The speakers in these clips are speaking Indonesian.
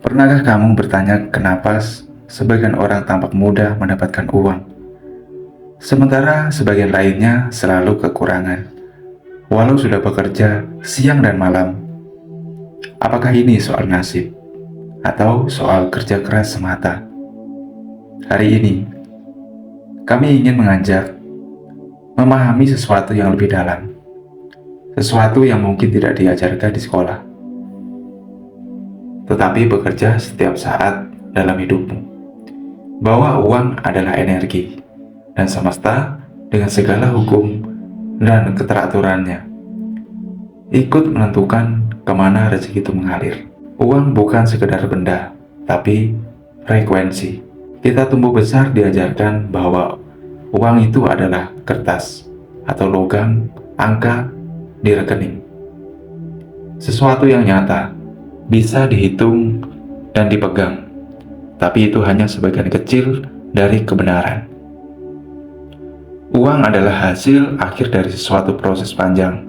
Pernahkah kamu bertanya kenapa sebagian orang tampak mudah mendapatkan uang, sementara sebagian lainnya selalu kekurangan, walau sudah bekerja siang dan malam? Apakah ini soal nasib atau soal kerja keras semata? Hari ini, kami ingin mengajak memahami sesuatu yang lebih dalam, sesuatu yang mungkin tidak diajarkan di sekolah, tetapi bekerja setiap saat dalam hidupmu. Bahwa uang adalah energi, dan semesta dengan segala hukum dan keteraturannya ikut menentukan kemana rezeki itu mengalir. Uang bukan sekedar benda, tapi frekuensi. Kita tumbuh besar diajarkan bahwa uang itu adalah kertas atau logam, angka di rekening. Sesuatu yang nyata, bisa dihitung dan dipegang, tapi itu hanya sebagian kecil dari kebenaran. Uang adalah hasil akhir dari sesuatu proses panjang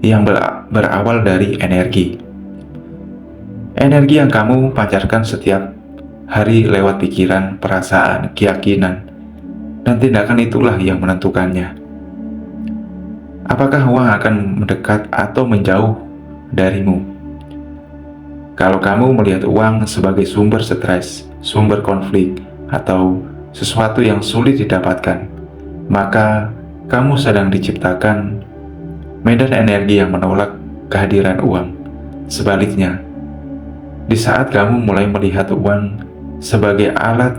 yang berawal dari energi. Energi yang kamu pancarkan setiap hari lewat pikiran, perasaan, keyakinan, dan tindakan itulah yang menentukannya. Apakah uang akan mendekat atau menjauh darimu? Kalau kamu melihat uang sebagai sumber stres, sumber konflik, atau sesuatu yang sulit didapatkan, maka kamu sedang diciptakan medan energi yang menolak kehadiran uang. Sebaliknya, di saat kamu mulai melihat uang sebagai alat,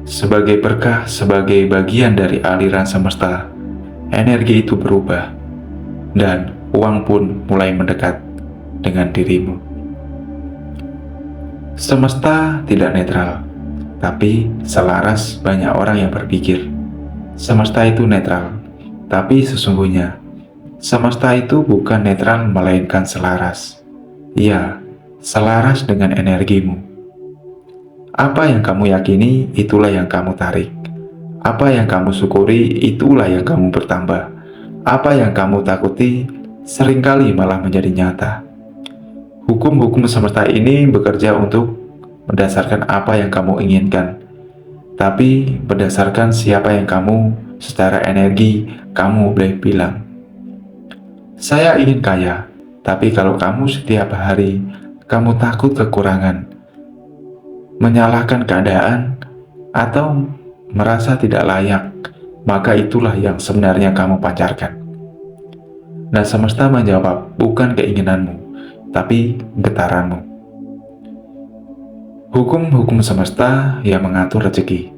sebagai berkah, sebagai bagian dari aliran semesta, energi itu berubah, dan uang pun mulai mendekat dengan dirimu. Semesta tidak netral, tapi selaras. Banyak orang yang berpikir semesta itu netral, tapi sesungguhnya semesta itu bukan netral melainkan selaras. Ya, selaras dengan energimu. Apa yang kamu yakini, itulah yang kamu tarik. Apa yang kamu syukuri, itulah yang kamu bertambah. Apa yang kamu takuti, seringkali malah menjadi nyata. Hukum-hukum semesta ini bekerja untuk berdasarkan apa yang kamu inginkan, tapi berdasarkan siapa yang kamu secara energi. Kamu boleh bilang, saya ingin kaya, tapi kalau kamu setiap hari kamu takut kekurangan, menyalahkan keadaan, atau merasa tidak layak, maka itulah yang sebenarnya kamu pancarkan. Nah, semesta menjawab, bukan keinginanmu, tapi getaranmu. Hukum-hukum semesta yang mengatur rezeki.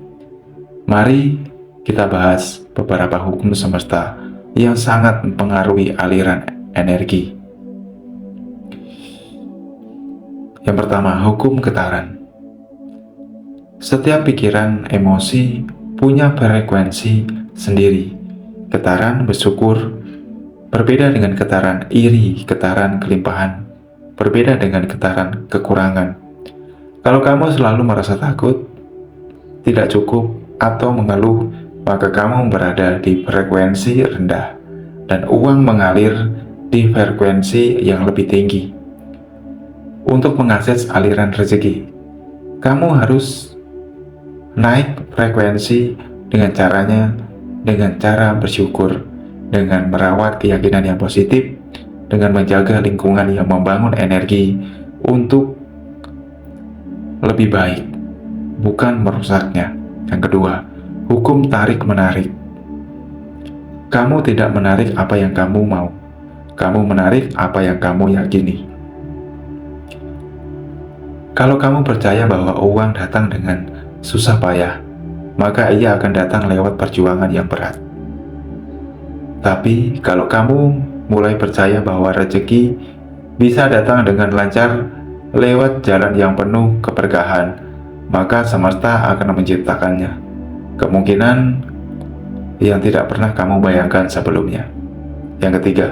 Mari kita bahas beberapa hukum semesta yang sangat mempengaruhi aliran energi. Yang pertama, hukum getaran. Setiap pikiran, emosi punya frekuensi sendiri. Getaran bersyukur berbeda dengan getaran iri, getaran kelimpahan berbeda dengan getaran kekurangan. Kalau kamu selalu merasa takut, tidak cukup, atau mengeluh, maka kamu berada di frekuensi rendah dan uang mengalir di frekuensi yang lebih tinggi. Untuk mengakses aliran rezeki, kamu harus naik frekuensi dengan cara bersyukur, dengan merawat keyakinan yang positif, dengan menjaga lingkungan yang membangun energi untuk lebih baik, bukan merusaknya. Yang kedua, hukum tarik-menarik. Kamu tidak menarik apa yang kamu mau, kamu menarik apa yang kamu yakini. Kalau kamu percaya bahwa uang datang dengan susah payah, maka ia akan datang lewat perjuangan yang berat. Tapi kalau kamu mulai percaya bahwa rezeki bisa datang dengan lancar lewat jalan yang penuh keberkahan, maka semesta akan menciptakannya. Kemungkinan yang tidak pernah kamu bayangkan sebelumnya. Yang ketiga,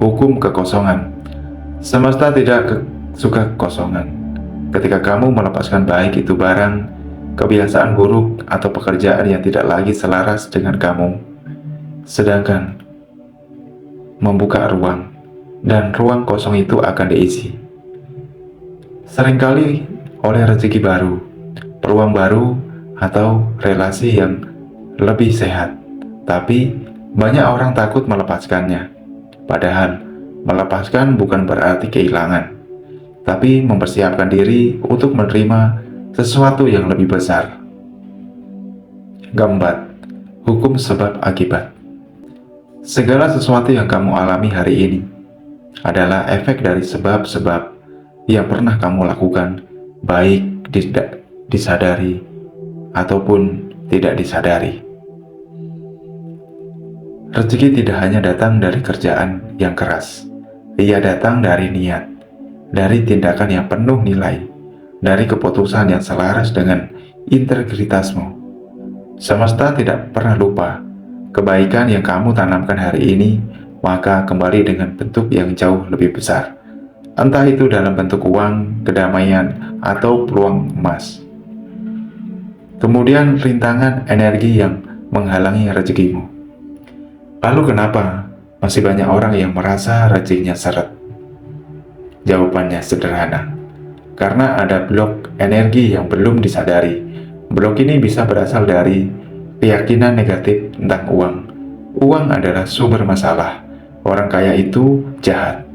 hukum kekosongan. Semesta tidak suka kekosongan. Ketika kamu melepaskan baik itu barang, kebiasaan buruk, atau pekerjaan yang tidak lagi selaras dengan kamu, sedangkan membuka ruang, dan ruang kosong itu akan diisi. Seringkali oleh rezeki baru, peluang baru, atau relasi yang lebih sehat. Tapi banyak orang takut melepaskannya. Padahal melepaskan bukan berarti kehilangan, tapi mempersiapkan diri untuk menerima sesuatu yang lebih besar. Keempat, hukum sebab akibat. Segala sesuatu yang kamu alami hari ini adalah efek dari sebab-sebab yang pernah kamu lakukan, baik disadari ataupun tidak disadari. Rezeki tidak hanya datang dari kerjaan yang keras, ia datang dari niat, dari tindakan yang penuh nilai, dari keputusan yang selaras dengan integritasmu. Semesta tidak pernah lupa kebaikan yang kamu tanamkan hari ini, maka kembali dengan bentuk yang jauh lebih besar. Entah itu dalam bentuk uang, kedamaian, atau peluang emas. Kemudian rintangan energi yang menghalangi rezekimu. Lalu kenapa masih banyak orang yang merasa rezekinya seret? Jawabannya sederhana. Karena ada blok energi yang belum disadari. Blok ini bisa berasal dari keyakinan negatif tentang uang. Uang adalah sumber masalah. Orang kaya itu jahat.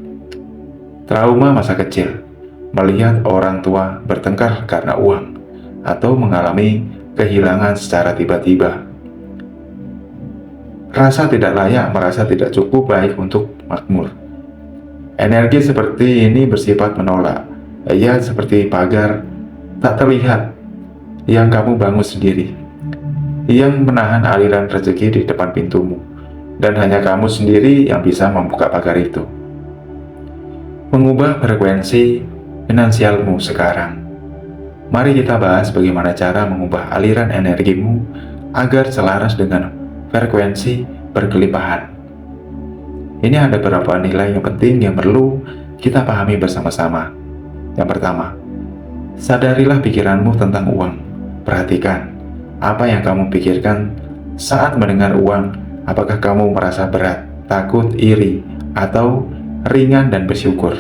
Trauma masa kecil, melihat orang tua bertengkar karena uang, atau mengalami kehilangan secara tiba-tiba. Rasa tidak layak, merasa tidak cukup baik untuk makmur. Energi seperti ini bersifat menolak. Ia seperti pagar tak terlihat yang kamu bangun sendiri, yang menahan aliran rezeki di depan pintumu, dan hanya kamu sendiri yang bisa membuka pagar itu. Mengubah frekuensi finansialmu sekarang. Mari kita bahas bagaimana cara mengubah aliran energimu agar selaras dengan frekuensi berkelimpahan. Ini ada beberapa nilai yang penting yang perlu kita pahami bersama-sama. Yang pertama, sadarilah pikiranmu tentang uang. Perhatikan apa yang kamu pikirkan saat mendengar uang. Apakah kamu merasa berat, takut, iri, atau ringan dan bersyukur?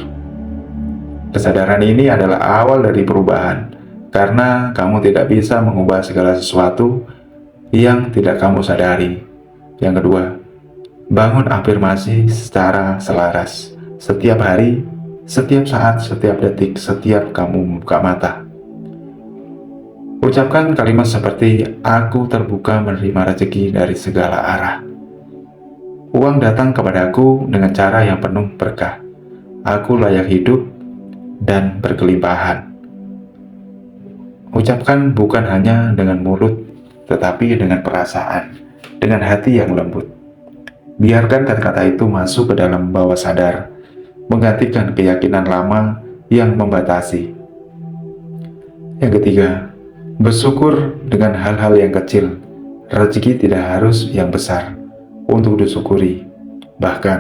Kesadaran ini adalah awal dari perubahan, karena kamu tidak bisa mengubah segala sesuatu yang tidak kamu sadari. Yang kedua, bangun afirmasi secara selaras. Setiap hari, setiap saat, setiap detik, setiap kamu membuka mata. Ucapkan kalimat seperti, aku terbuka menerima rezeki dari segala arah. Uang datang kepadaku dengan cara yang penuh berkah. Aku layak hidup dan berkelimpahan. Ucapkan bukan hanya dengan mulut, tetapi dengan perasaan, dengan hati yang lembut. Biarkan kata-kata itu masuk ke dalam bawah sadar, menggantikan keyakinan lama yang membatasi. Yang ketiga, bersyukur dengan hal-hal yang kecil. Rezeki tidak harus yang besar untuk disyukuri. Bahkan,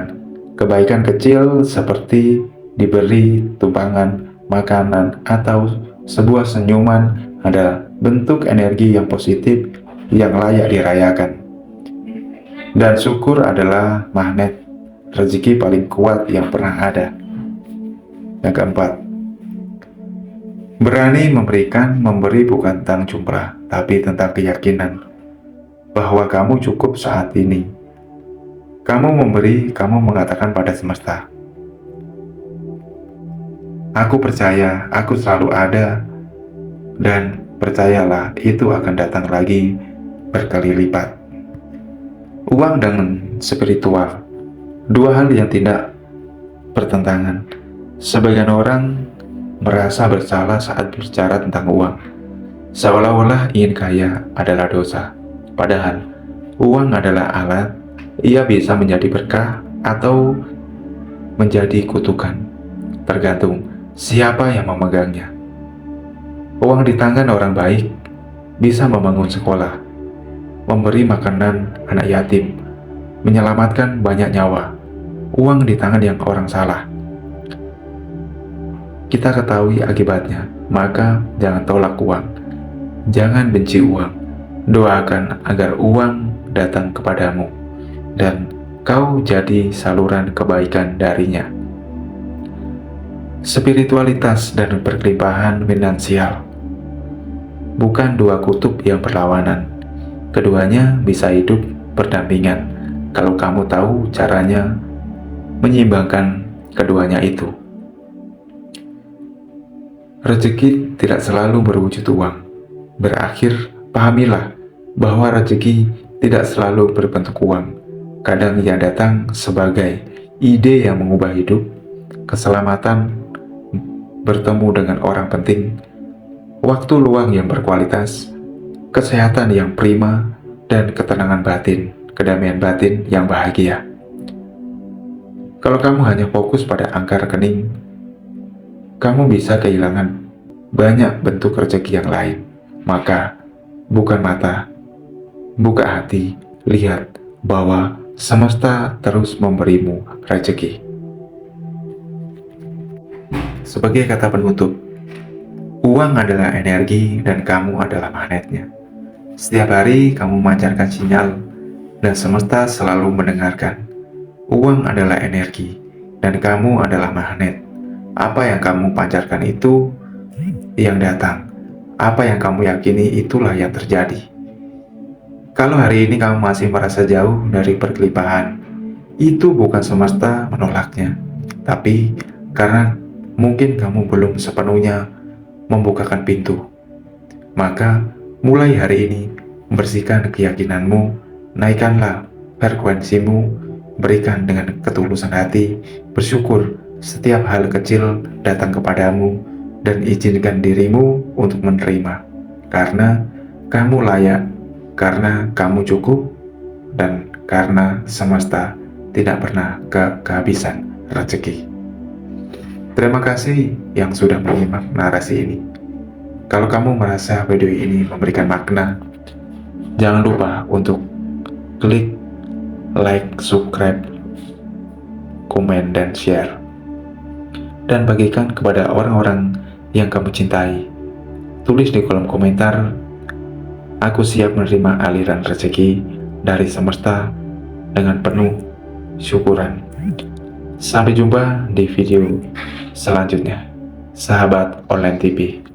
kebaikan kecil seperti diberi tumpangan makanan atau sebuah senyuman adalah bentuk energi yang positif yang layak dirayakan. Dan syukur adalah magnet rezeki paling kuat yang pernah ada. Yang keempat, berani memberi bukan tentang jumlah, tapi tentang keyakinan bahwa kamu cukup saat ini. Kamu memberi, kamu mengatakan pada semesta, aku percaya, aku selalu ada, dan percayalah itu akan datang lagi berkali lipat. Uang dan spiritual, dua hal yang tidak bertentangan. Sebagian orang merasa bersalah saat bicara tentang uang, seolah-olah ingin kaya adalah dosa. Padahal uang adalah alat, ia bisa menjadi berkah atau menjadi kutukan, tergantung siapa yang memegangnya. Uang di tangan orang baik bisa membangun sekolah, memberi makanan anak yatim, menyelamatkan banyak nyawa. Uang di tangan yang orang salah, kita ketahui akibatnya, maka jangan tolak uang. Jangan benci uang. Doakan agar uang datang kepadamu dan kau jadi saluran kebaikan darinya. Spiritualitas dan berkelimpahan finansial bukan dua kutub yang berlawanan. Keduanya bisa hidup berdampingan kalau kamu tahu caranya menyeimbangkan keduanya itu. Rezeki tidak selalu berwujud uang. Berakhir, pahamilah bahwa rezeki tidak selalu berbentuk uang. Kadang ia datang sebagai ide yang mengubah hidup, keselamatan, bertemu dengan orang penting, waktu luang yang berkualitas, kesehatan yang prima, dan ketenangan batin, kedamaian batin yang bahagia. Kalau kamu hanya fokus pada angka rekening, kamu bisa kehilangan banyak bentuk rezeki yang lain. Maka, buka mata, buka hati, lihat bahwa semesta terus memberimu rezeki. Sebagai kata penutup, uang adalah energi dan kamu adalah magnetnya. Setiap hari kamu memancarkan sinyal dan semesta selalu mendengarkan. Uang adalah energi dan kamu adalah magnet. Apa yang kamu pancarkan itu yang datang. Apa yang kamu yakini itulah yang terjadi. Kalau hari ini kamu masih merasa jauh dari perkelimpahan, itu bukan semesta menolaknya, tapi karena mungkin kamu belum sepenuhnya membukakan pintu. Maka mulai hari ini bersihkan keyakinanmu, naikkanlah frekuensimu, berikan dengan ketulusan hati, bersyukur setiap hal kecil datang kepadamu, dan izinkan dirimu untuk menerima, karena kamu layak, karena kamu cukup, dan karena semesta tidak pernah kehabisan rezeki. Terima kasih yang sudah menyimak narasi ini. Kalau kamu merasa video ini memberikan makna, jangan lupa untuk klik like, subscribe, komen, dan share, dan bagikan kepada orang-orang yang kamu cintai. Tulis di kolom komentar, aku siap menerima aliran rezeki dari semesta dengan penuh syukuran. Sampai jumpa di video selanjutnya. Sahabat Online TV.